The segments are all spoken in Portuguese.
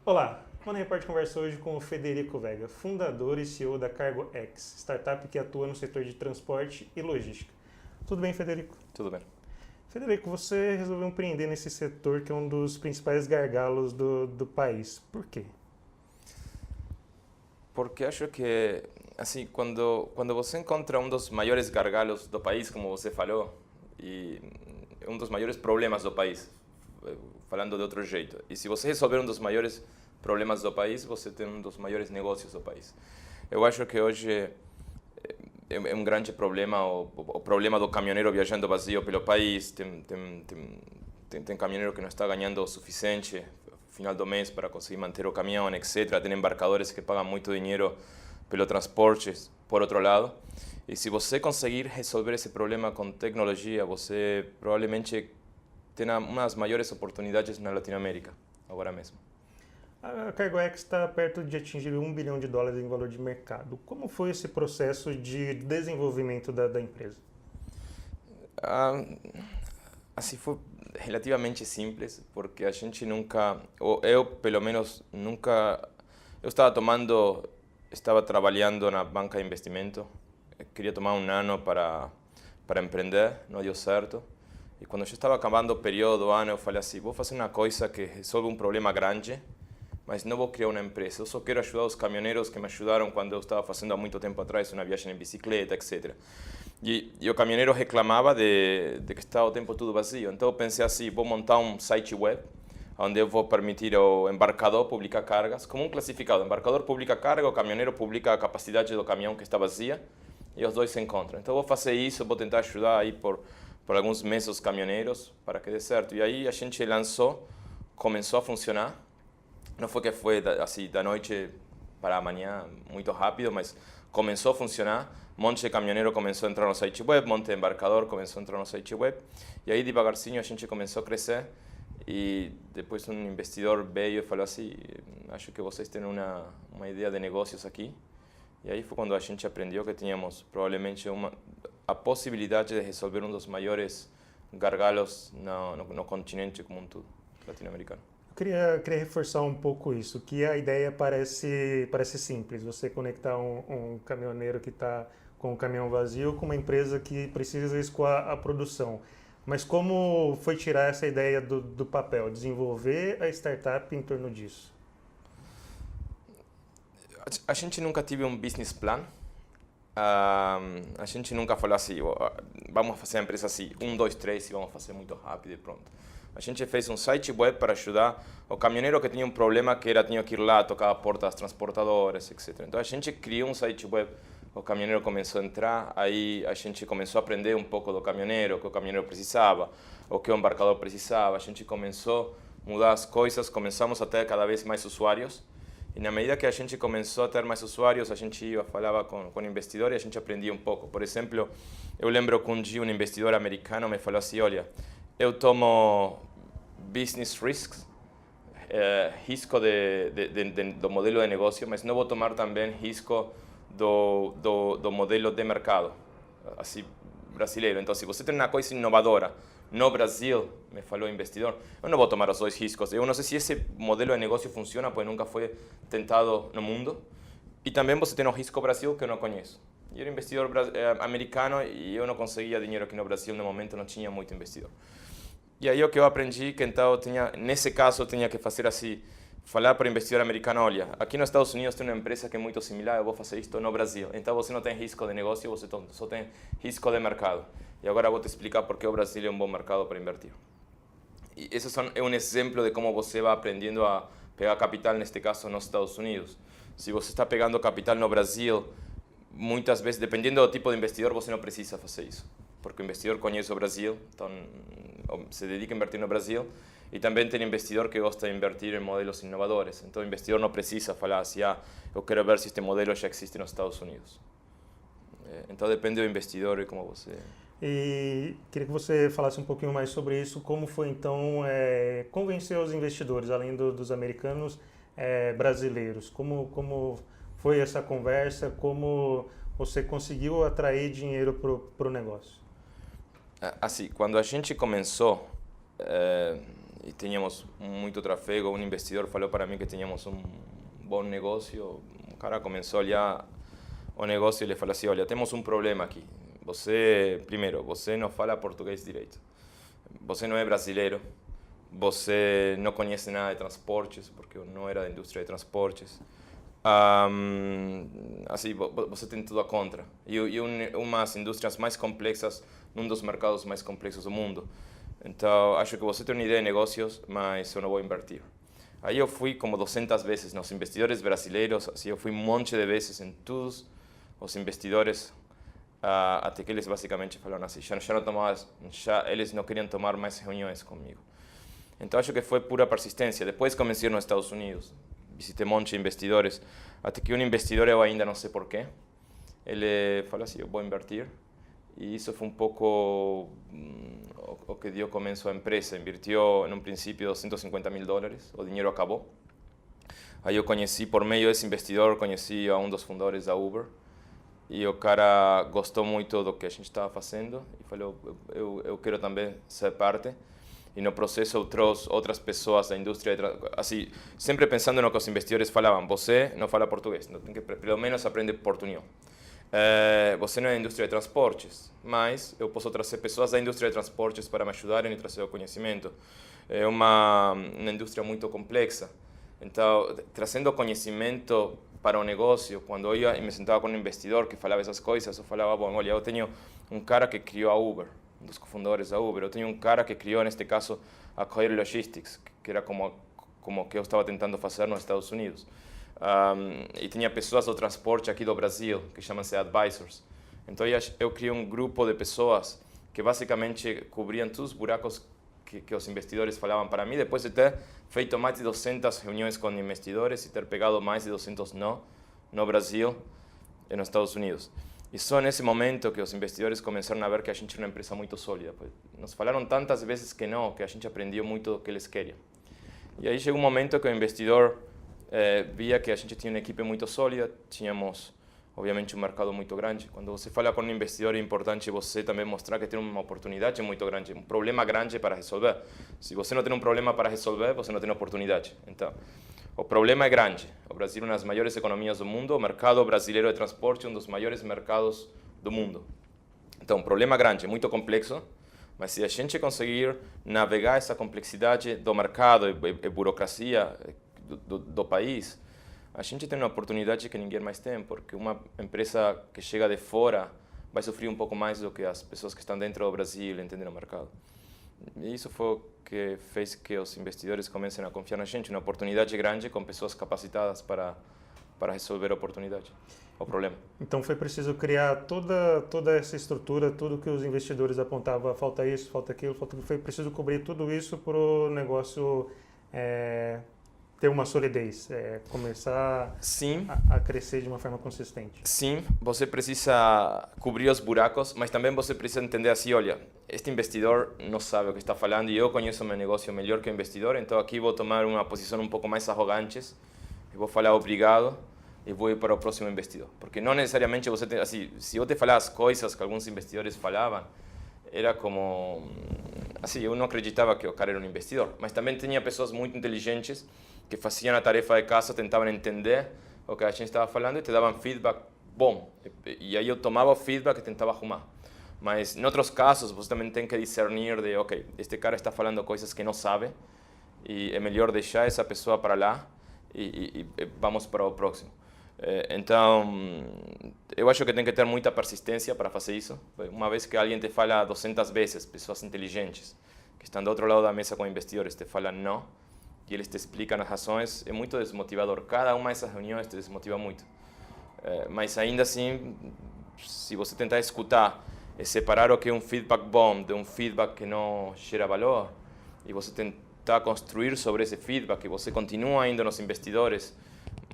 Olá, o Money Report conversa hoje com o Federico Vega, fundador e CEO da CargoX, startup que atua no setor de transporte e logística. Tudo bem, Federico? Tudo bem. Federico, você resolveu empreender nesse setor que é um dos principais gargalos do país. Por quê? Porque acho que, assim, quando você encontra um dos maiores gargalos do país, como você falou, e um dos maiores problemas do país, falando de outro jeito, e se você resolver um dos maiores problemas do país, você tem um dos maiores negócios do país. Eu acho que hoje é um grande problema o problema do caminhoneiro viajando vazio pelo país. Tem caminhoneiro que não está ganhando o suficiente final do mês para conseguir manter o caminhão, etc. Tem embarcadores que pagam muito dinheiro pelo transporte, por outro lado. E se você conseguir resolver esse problema com tecnologia, você provavelmente tenha uma das maiores oportunidades na Latinoamérica, agora mesmo. A CargoX está perto de atingir US$ 1 bilhão em valor de mercado. Como foi esse processo de desenvolvimento da empresa? Ah, assim, foi relativamente simples, porque a gente nunca, ou eu pelo menos nunca, eu estava trabalhando na banca de investimento, queria tomar um ano para empreender, não deu certo. E quando eu estava acabando o período do ano, eu falei assim, vou fazer uma coisa que resolve um problema grande, mas não vou criar uma empresa. Eu só quero ajudar os caminhoneiros que me ajudaram quando eu estava fazendo há muito tempo atrás uma viagem em bicicleta, etc. E o caminhoneiro reclamava de que estava o tempo tudo vazio. Então eu pensei assim, vou montar um site web onde eu vou permitir ao embarcador publicar cargas, como um classificado. O embarcador publica carga, o caminhoneiro publica a capacidade do caminhão que está vazia e os dois se encontram. Então eu vou fazer isso, vou tentar ajudar aí por alguns meses os caminhoneiros para que dê certo. E aí a gente lançou, começou a funcionar. Não foi que foi assim da noite para amanhã muito rápido, mas começou a funcionar. Um monte de caminhoneiro começou a entrar no site web, um monte de embarcador começou a entrar no site web. E aí devagarzinho a gente começou a crescer. E depois um investidor veio e falou assim, acho que vocês têm uma ideia de negócios aqui. E aí foi quando a gente aprendeu que tínhamos provavelmente a possibilidade de resolver um dos maiores gargalos no continente como um todo, latino-americano. Eu queria reforçar um pouco isso, que a ideia parece simples, você conectar um caminhoneiro que está com um caminhão vazio com uma empresa que precisa escoar a produção. Mas como foi tirar essa ideia do papel, desenvolver a startup em torno disso? A gente nunca teve um business plan. A gente nunca falou assim, vamos fazer a empresa assim, um, dois, três e vamos fazer muito rápido e pronto. A gente fez um site web para ajudar o caminhoneiro que tinha um problema que era tinha que ir lá tocar a porta das transportadoras, etc. Então a gente criou um site web, o caminhoneiro começou a entrar, aí a gente começou a aprender um pouco do caminhoneiro, o que o caminhoneiro precisava, o que o embarcador precisava. A gente começou a mudar as coisas, começamos a ter cada vez mais usuários. E na medida que a gente começou a ter mais usuários, a gente ia, falava com investidor e a gente aprendia um pouco. Por exemplo, eu lembro que um dia um investidor americano me falou assim, olha, eu tomo business risks, risco do modelo de negócio, mas não vou tomar também risco do modelo de mercado, assim, brasileiro. Então, se você tem uma coisa inovadora no Brasil, me falou o investidor, eu não vou tomar os dois riscos. Eu não sei se esse modelo de negócio funciona, pois nunca foi tentado no mundo. E também você tem o risco Brasil, que eu não conheço. E era investidor americano e eu não conseguia dinheiro aqui no Brasil, no momento não tinha muito investidor. E aí o que eu aprendi, que então nesse caso eu tinha que fazer assim, falar para o investidor americano, olha, aqui nos Estados Unidos tem uma empresa que é muito similar, eu vou fazer isto no Brasil. Então você não tem risco de negócio, você só tem risco de mercado. E agora vou te explicar por que o Brasil é um bom mercado para invertir. E esse é um exemplo de como você vai aprendendo a pegar capital, neste caso nos Estados Unidos. Se você está pegando capital no Brasil, muitas vezes, dependendo do tipo de investidor, você não precisa fazer isso. Porque o investidor conhece o Brasil, então se dedica a invertir no Brasil. E também tem investidor que gosta de invertir em modelos inovadores. Então o investidor não precisa falar assim, eu quero ver se este modelo já existe nos Estados Unidos. Então depende do investidor e como você... E queria que você falasse um pouquinho mais sobre isso, como foi então convencer os investidores, além dos americanos, brasileiros, como foi essa conversa, como você conseguiu atrair dinheiro para o negócio? Assim, quando a gente começou, e tínhamos muito tráfego. Um investidor falou para mim que tínhamos um bom negócio. O cara começou a olhar o negócio e ele falou assim: olha, temos um problema aqui. Primeiro, você não fala português direito. Você não é brasileiro. Você não conhece nada de transportes, porque eu não era da indústria de transportes. Assim, você tem tudo a contra. E umas indústrias mais complexas, num dos mercados mais complexos do mundo. Então, acho que você tem uma ideia de negócios, mas eu não vou invertir. Aí eu fui como 200 vezes nos investidores brasileiros, assim, eu fui um monte de vezes em todos os investidores, até que eles basicamente falaram assim, eles não queriam tomar mais reuniões comigo. Então acho que foi pura persistência. Depois comecei nos Estados Unidos, visitei um monte de investidores, até que um investidor, eu ainda não sei porquê, ele falou assim, eu vou invertir. E isso foi um pouco o que deu começo à empresa. Invirtiu, em um princípio, $250.000, o dinheiro acabou. Aí eu conheci, por meio desse investidor, conheci a um dos fundadores da Uber. E o cara gostou muito do que a gente estava fazendo e falou, eu quero também ser parte. E no processo eu trouxe outras pessoas da indústria, assim, sempre pensando no que os investidores falavam. Você não fala português, não tem que pelo menos aprender portunhol. Você não é da indústria de transportes, mas eu posso trazer pessoas da indústria de transportes para me ajudarem e trazer o conhecimento. É uma indústria muito complexa. Então, trazendo conhecimento para o negócio, quando eu ia e me sentava com um investidor que falava essas coisas, eu falava, bom, olha, eu tenho um cara que criou a Uber, um dos cofundadores da Uber, eu tenho um cara que criou, neste caso, a Coir Logistics, que era como que eu estava tentando fazer nos Estados Unidos. E tinha pessoas do transporte aqui do Brasil, que chamam-se advisors. Então eu criei um grupo de pessoas que basicamente cobriam todos os buracos que os investidores falavam para mim, depois de ter feito mais de 200 reuniões com investidores e ter pegado mais de 200 no Brasil e nos Estados Unidos. E só nesse momento que os investidores começaram a ver que a gente era uma empresa muito sólida. Nos falaram tantas vezes que não, que a gente aprendeu muito do que eles queriam. E aí chegou um momento que o investidor via que a gente tinha uma equipe muito sólida, tínhamos, obviamente, um mercado muito grande. Quando você fala com um investidor, é importante você também mostrar que tem uma oportunidade muito grande, um problema grande para resolver. Se você não tem um problema para resolver, você não tem oportunidade. Então, o problema é grande. O Brasil é uma das maiores economias do mundo, o mercado brasileiro de transporte é um dos maiores mercados do mundo. Então, um problema grande, muito complexo, mas se a gente conseguir navegar essa complexidade do mercado e burocracia do país, a gente tem uma oportunidade que ninguém mais tem, porque uma empresa que chega de fora vai sofrer um pouco mais do que as pessoas que estão dentro do Brasil entendem o mercado. E isso foi o que fez que os investidores comecem a confiar na gente, uma oportunidade grande com pessoas capacitadas para resolver a oportunidade, o problema. Então foi preciso criar toda essa estrutura, tudo que os investidores apontavam, falta isso, falta aquilo, foi preciso cobrir tudo isso para o negócio ter uma solidez, começar a crescer de uma forma consistente. Sim, você precisa cobrir os buracos, mas também você precisa entender assim, olha, este investidor não sabe o que está falando e eu conheço meu negócio melhor que o investidor, então aqui vou tomar uma posição um pouco mais arrogante e vou falar obrigado e vou ir para o próximo investidor. Porque não necessariamente você tem, assim, se eu te falar as coisas que alguns investidores falavam, era como, assim, eu não acreditava que o cara era um investidor, mas também tinha pessoas muito inteligentes que faziam a tarefa de casa, tentavam entender o que a gente estava falando e te davam feedback bom. E aí eu tomava o feedback e tentava arrumar. Mas em outros casos você também tem que discernir de, ok, este cara está falando coisas que não sabe e é melhor deixar essa pessoa para lá e vamos para o próximo. Então, eu acho que tem que ter muita persistência para fazer isso. Uma vez que alguém te fala 200 vezes, pessoas inteligentes que estão do outro lado da mesa com investidores te falam não, e eles te explicam as razões, é muito desmotivador. Cada uma dessas reuniões te desmotiva muito. Mas ainda assim, se você tentar escutar e separar o que é um feedback bom de um feedback que não gera valor, e você tentar construir sobre esse feedback, e você continua indo nos investidores,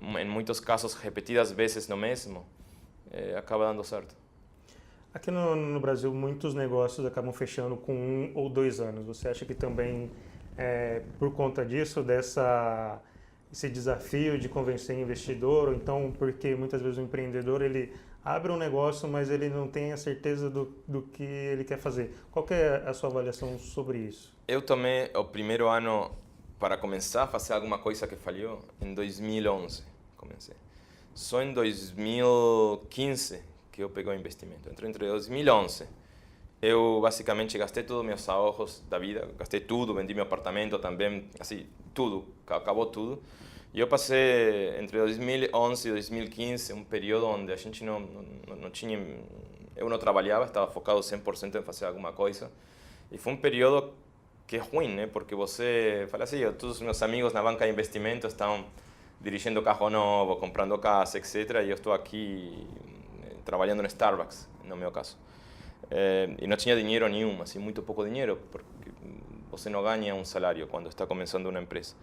em muitos casos repetidas vezes no mesmo, acaba dando certo. Aqui no Brasil, muitos negócios acabam fechando com 1 ou 2 anos. Você acha que também, por conta disso, esse desafio de convencer investidor, ou então porque muitas vezes o empreendedor ele abre um negócio, mas ele não tem a certeza do que ele quer fazer. Qual que é a sua avaliação sobre isso? Eu tomei o primeiro ano para começar a fazer alguma coisa que falhou em 2011. Comecei. Só em 2015 que eu peguei o investimento. Entre 2011, eu basicamente gastei todos meus ahorros da vida, gastei tudo, vendi meu apartamento também, assim, tudo, acabou tudo. E eu passei entre 2011 e 2015 um período onde a gente não tinha, eu não trabalhava, estava focado 100% em fazer alguma coisa. E foi um período que é ruim, né? Porque você fala assim, todos os meus amigos na banca de investimento estão dirigindo carro novo, comprando casa, etc. E eu estou aqui trabalhando no Starbucks, no meu caso. E não tinha dinheiro nenhum, assim, muito pouco dinheiro, porque você não ganha um salário quando está começando uma empresa.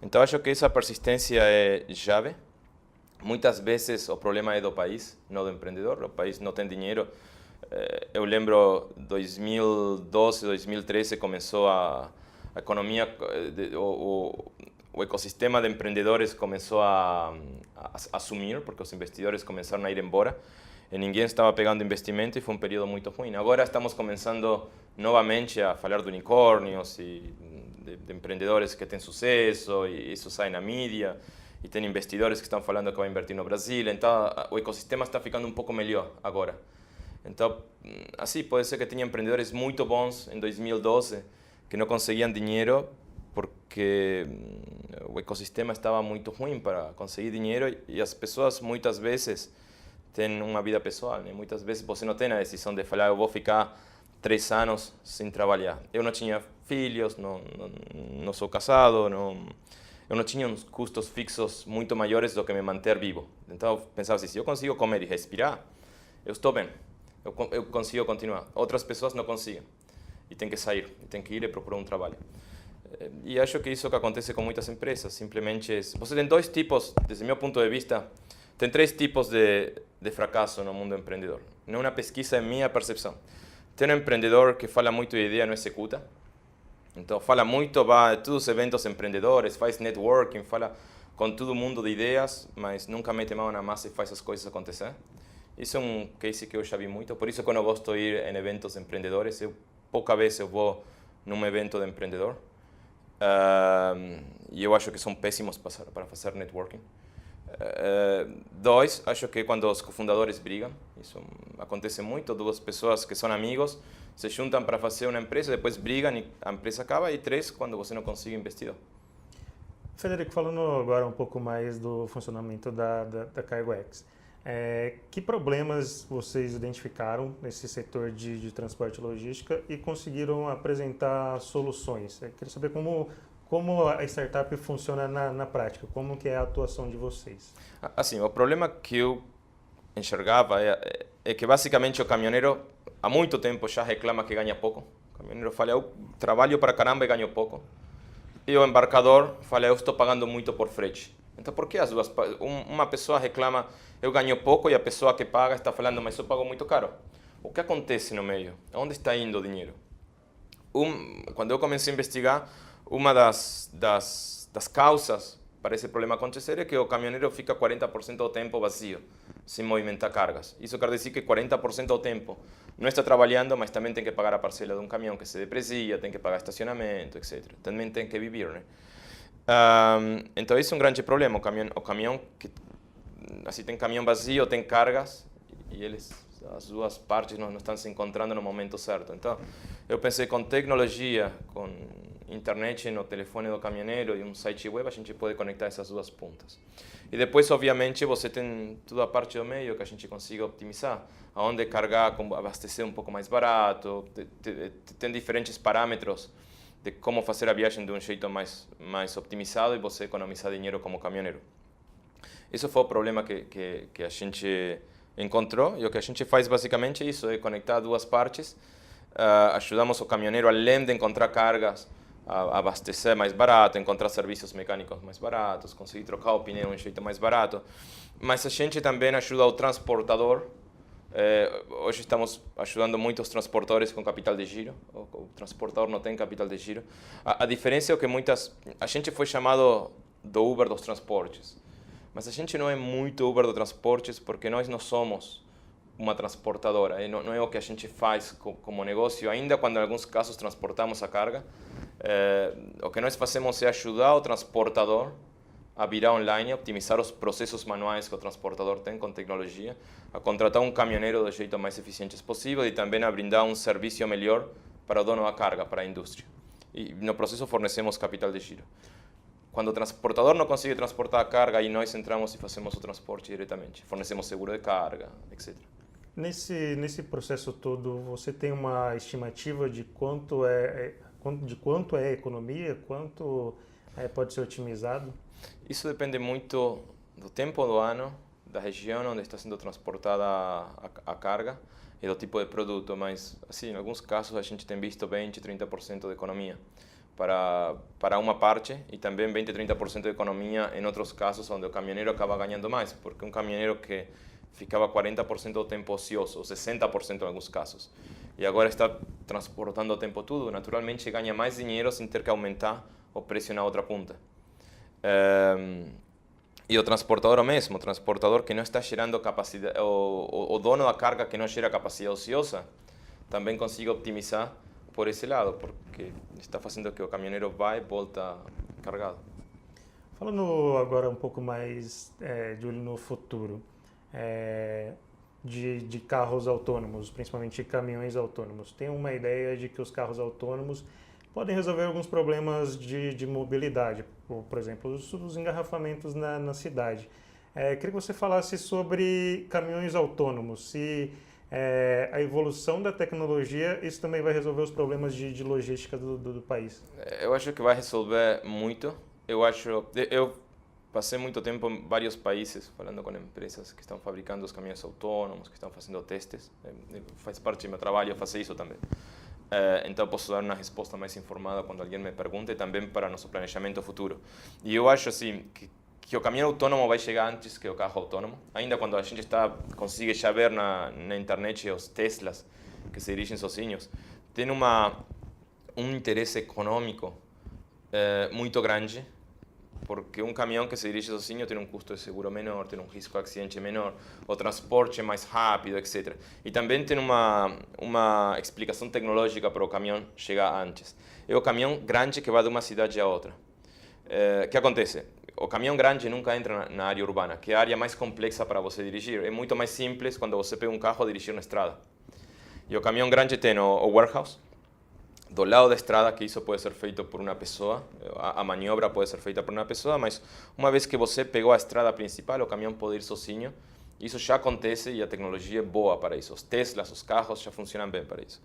Então, acho que essa persistência é chave. Muitas vezes o problema é do país, não do empreendedor. O país não tem dinheiro. Eu lembro 2012, 2013 começou a economia, o ecossistema de empreendedores começou a sumir, porque os investidores começaram a ir embora e ninguém estava pegando investimento e foi um período muito ruim. Agora estamos começando novamente a falar de unicórnios e de empreendedores que têm sucesso e isso sai na mídia e tem investidores que estão falando que vão invertir no Brasil. Então o ecossistema está ficando um pouco melhor agora. Então, assim, pode ser que tenha empreendedores muito bons em 2012 que não conseguiam dinheiro porque o ecossistema estava muito ruim para conseguir dinheiro e as pessoas muitas vezes têm uma vida pessoal, né? Muitas vezes você não tem a decisão de falar, eu vou ficar 3 anos sem trabalhar. Eu não tinha filhos, não sou casado, eu não tinha uns custos fixos muito maiores do que me manter vivo. Então eu pensava assim, se eu consigo comer e respirar, eu estou bem. Eu consigo continuar. Outras pessoas não conseguem. E tem que sair, e tem que ir e procurar um trabalho. E acho que isso que acontece com muitas empresas. Simplesmente, você tem dois tipos, desde meu ponto de vista, tem 3 tipos de fracasso no mundo empreendedor. Não é uma pesquisa, é minha percepção. Tem um empreendedor que fala muito de ideia, não executa. Então, fala muito, vai a todos os eventos empreendedores, faz networking, fala com todo mundo de ideias, mas nunca mete mão na massa e faz as coisas acontecer. Isso é um case que eu já vi muito, por isso que eu não gosto de ir em eventos empreendedores. Pouca vez eu vou num evento de empreendedor. E eu acho que são péssimos para fazer networking. 2, acho que quando os cofundadores brigam, isso acontece muito, 2 pessoas que são amigos se juntam para fazer uma empresa, depois brigam e a empresa acaba. E 3, quando você não consegue investidor. Frederico, falando agora um pouco mais do funcionamento da CargoX. Que problemas vocês identificaram nesse setor de transporte e logística e conseguiram apresentar soluções? Eu queria saber como a startup funciona na prática, como que é a atuação de vocês? Assim, o problema que eu enxergava é que basicamente o caminhoneiro há muito tempo já reclama que ganha pouco. O caminhoneiro fala, eu trabalho para caramba e ganho pouco. E o embarcador fala, eu estou pagando muito por frete. Então, por que as duas? Uma pessoa reclama, eu ganho pouco, e a pessoa que paga está falando, mas eu pago muito caro. O que acontece no meio? Onde está indo o dinheiro? Quando eu comecei a investigar, uma das causas para esse problema acontecer é que o caminhoneiro fica 40% do tempo vazio, sem movimentar cargas. Isso quer dizer que 40% do tempo não está trabalhando, mas também tem que pagar a parcela de um caminhão que se deprecia, tem que pagar estacionamento, etc. Também tem que viver, né? Então, isso é um grande problema. O caminhão que assim, tem caminhão vazio, tem cargas, e as duas partes não estão se encontrando no momento certo. Então, eu pensei com tecnologia, com internet no telefone do caminhoneiro e um site web, a gente pode conectar essas duas pontas. E depois, obviamente, você tem toda a parte do meio que a gente consiga optimizar, aonde carregar, abastecer um pouco mais barato, tem diferentes parâmetros de como fazer a viagem de um jeito mais optimizado e você economizar dinheiro como caminhoneiro. Isso foi o problema que a gente encontrou, e o que a gente faz basicamente é isso, é conectar duas partes. Ajudamos o caminhoneiro, além de encontrar cargas, a abastecer mais barato, encontrar serviços mecânicos mais baratos, conseguir trocar o pneu de um jeito mais barato. Mas a gente também ajuda o transportador. Hoje estamos ajudando muitos transportadores com capital de giro. O transportador não tem capital de giro. A diferença é que a gente foi chamado do Uber dos transportes. Mas a gente não é muito Uber dos transportes porque nós não somos uma transportadora. Não é o que a gente faz como negócio, ainda quando em alguns casos transportamos a carga. O que nós fazemos é ajudar o transportador a virar online, optimizar os processos manuais que o transportador tem com tecnologia, a contratar um caminhoneiro do jeito mais eficiente possível e também a brindar um serviço melhor para o dono da carga, para a indústria. E no processo fornecemos capital de giro. Quando o transportador não consegue transportar a carga, aí nós entramos e fazemos o transporte diretamente. Fornecemos seguro de carga, etc. Nesse processo todo, você tem uma estimativa de quanto é economia, quanto pode ser otimizado? Isso depende muito do tempo do ano, da região onde está sendo transportada a carga e do tipo de produto, mas assim, em alguns casos a gente tem visto 20, 30% de economia para uma parte e também 20, 30% de economia em outros casos onde o caminhoneiro acaba ganhando mais, porque um caminhoneiro que ficava 40% do tempo ocioso, ou 60% em alguns casos, e agora está transportando o tempo todo, naturalmente ganha mais dinheiro sem ter que aumentar o preço na outra ponta. E o transportador mesmo, o transportador que não está gerando capacidade, o dono da carga que não gera capacidade ociosa, também consegue optimizar por esse lado, porque está fazendo que o caminhoneiro vá e volta cargado. Falando agora um pouco mais de olho no futuro, de carros autônomos, principalmente caminhões autônomos. Tem uma ideia de que os carros autônomos podem resolver alguns problemas de mobilidade, por exemplo, os engarrafamentos na cidade. Queria que você falasse sobre caminhões autônomos, se a evolução da tecnologia, isso também vai resolver os problemas de logística do país. Eu acho que vai resolver muito. Eu passei muito tempo em vários países falando com empresas que estão fabricando os caminhões autônomos, que estão fazendo testes. Faz parte do meu trabalho fazer isso também. Então posso dar uma resposta mais informada quando alguém me pergunta e também para nosso planejamento futuro. E eu acho assim que o caminhão autônomo vai chegar antes que o carro autônomo. Ainda quando a gente consegue já ver na internet os Teslas que se dirigem sozinhos, tem um interesse econômico muito grande, porque um caminhão que se dirige sozinho tem um custo de seguro menor, tem um risco de acidente menor, o transporte é mais rápido, etc. E também tem uma explicação tecnológica para o caminhão chegar antes. É o caminhão grande que vai de uma cidade a outra. O que acontece? O caminhão grande nunca entra na área urbana, que é a área mais complexa para você dirigir. É muito mais simples quando você pega um carro a dirigir na estrada. E o caminhão grande tem o warehouse, do lado da estrada, que isso pode ser feito por uma pessoa, a maniobra pode ser feita por uma pessoa, mas uma vez que você pegou a estrada principal, o caminhão pode ir sozinho. Isso já acontece e a tecnologia é boa para isso. Os Teslas, os carros já funcionam bem para isso.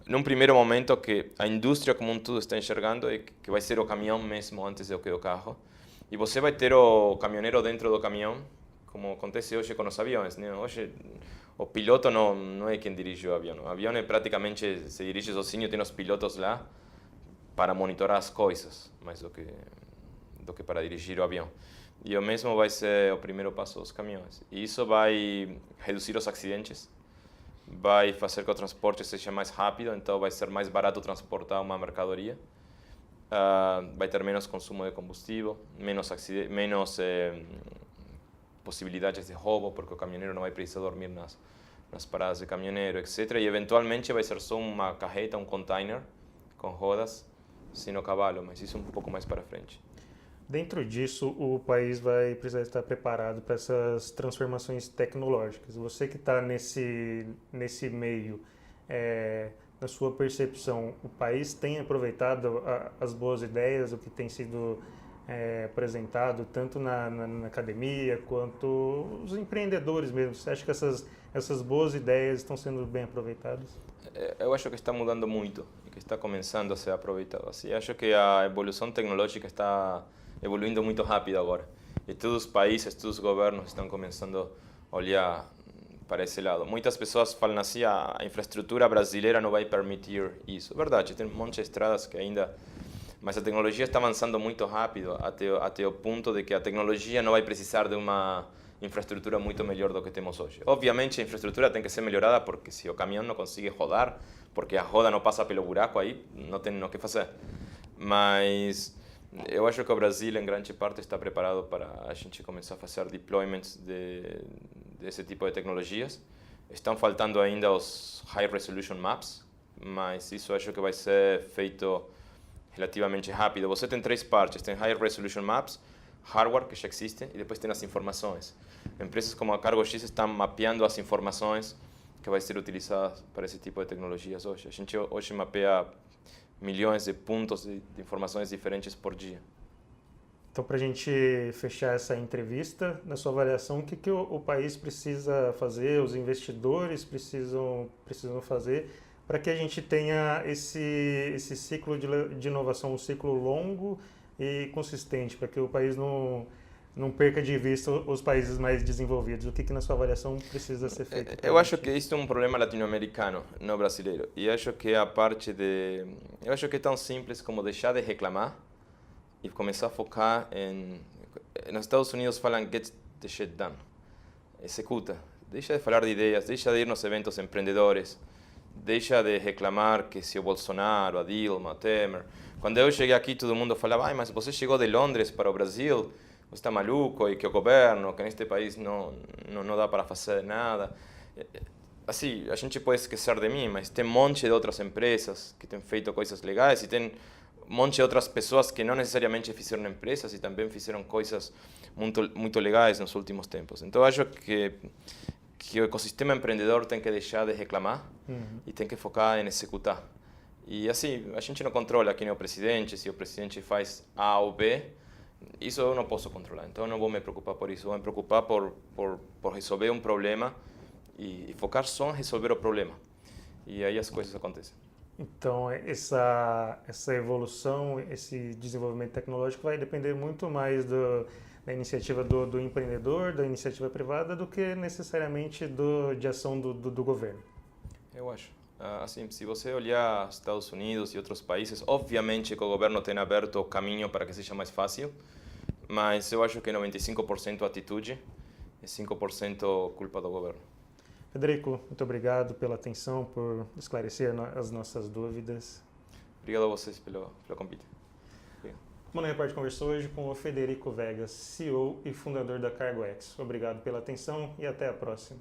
Num primeiro momento, que a indústria como um todo está enxergando é que vai ser o caminhão mesmo antes do que o carro. E você vai ter o caminhoneiro dentro do caminhão, como acontece hoje com os aviões, né? Hoje o piloto não é quem dirige o avião. O avião praticamente se dirige sozinho, tem os pilotos lá para monitorar as coisas, mais do que para dirigir o avião. E o mesmo vai ser o primeiro passo dos caminhões. E isso vai reduzir os acidentes, vai fazer que o transporte seja mais rápido, então vai ser mais barato transportar uma mercadoria. Vai ter menos consumo de combustível, menos possibilidades de roubo, porque o caminhoneiro não vai precisar dormir nas paradas de caminhoneiro, etc. E eventualmente vai ser só uma carreta, um container com rodas, sem o cavalo, mas isso um pouco mais para frente. Dentro disso, o país vai precisar estar preparado para essas transformações tecnológicas. Você que está nesse meio, na sua percepção, o país tem aproveitado as boas ideias, o que tem sido apresentado tanto na academia quanto os empreendedores mesmo? Você acha que essas boas ideias estão sendo bem aproveitadas? Eu acho que está mudando muito e que está começando a ser aproveitado. Assim, acho que a evolução tecnológica está evoluindo muito rápido agora. E todos os países, todos os governos estão começando a olhar para esse lado. Muitas pessoas falam assim, a infraestrutura brasileira não vai permitir isso. É verdade, tem um monte de estradas que ainda... Mas a tecnologia está avançando muito rápido, até o ponto de que a tecnologia não vai precisar de uma infraestrutura muito melhor do que temos hoje. Obviamente a infraestrutura tem que ser melhorada, porque se o caminhão não consegue rodar, porque a roda não passa pelo buraco aí, não tem o que fazer. Mas Eu acho que o Brasil, em grande parte, está preparado para a gente começar a fazer deployments desse tipo de tecnologias. Estão faltando ainda os High Resolution Maps, mas isso acho que vai ser feito relativamente rápido. Você tem três partes, tem High Resolution Maps, hardware, que já existe, e depois tem as informações. Empresas como a Cargo-X estão mapeando as informações que vai ser utilizadas para esse tipo de tecnologias hoje. A gente hoje mapeia milhões de pontos de informações diferentes por dia. Então, para a gente fechar essa entrevista, na sua avaliação, o que o país precisa fazer, os investidores precisam fazer para que a gente tenha esse ciclo de inovação, um ciclo longo e consistente, para que o país não perca de vista os países mais desenvolvidos? O que na sua avaliação precisa ser feito? Eu acho que isso é um problema latino-americano, não brasileiro. E acho que a parte de... Eu acho que é tão simples como deixar de reclamar e começar a focar em... Nos Estados Unidos falam get the shit done. Executa. Deixa de falar de ideias, deixa de ir nos eventos empreendedores, deixa de reclamar que se o Bolsonaro, a Dilma, a Temer... Quando eu cheguei aqui, todo mundo falava, mas você chegou de Londres para o Brasil, você está maluco, e que o governo, que neste país não dá para fazer nada. Assim, a gente pode esquecer de mim, mas tem um monte de outras empresas que têm feito coisas legais e tem um monte de outras pessoas que não necessariamente fizeram empresas e também fizeram coisas muito legais nos últimos tempos. Então, acho que o ecossistema empreendedor tem que deixar de reclamar e tem que focar em executar. E assim, a gente não controla quem é o presidente, se o presidente faz A ou B, isso eu não posso controlar. Então eu não vou me preocupar por isso, vou me preocupar por resolver um problema e focar só em resolver o problema. E aí as coisas acontecem. Então essa evolução, esse desenvolvimento tecnológico vai depender muito mais da iniciativa do empreendedor, da iniciativa privada, do que necessariamente de ação do governo. Eu acho. Assim, se você olhar Estados Unidos e outros países, obviamente que o governo tem aberto o caminho para que seja mais fácil, mas eu acho que 95% atitude e 5% culpa do governo. Federico, muito obrigado pela atenção, por esclarecer as nossas dúvidas. Obrigado a vocês pelo convite. O Mano Repórter conversou hoje com o Federico Vegas, CEO e fundador da Cargo-X. Obrigado pela atenção e até a próxima.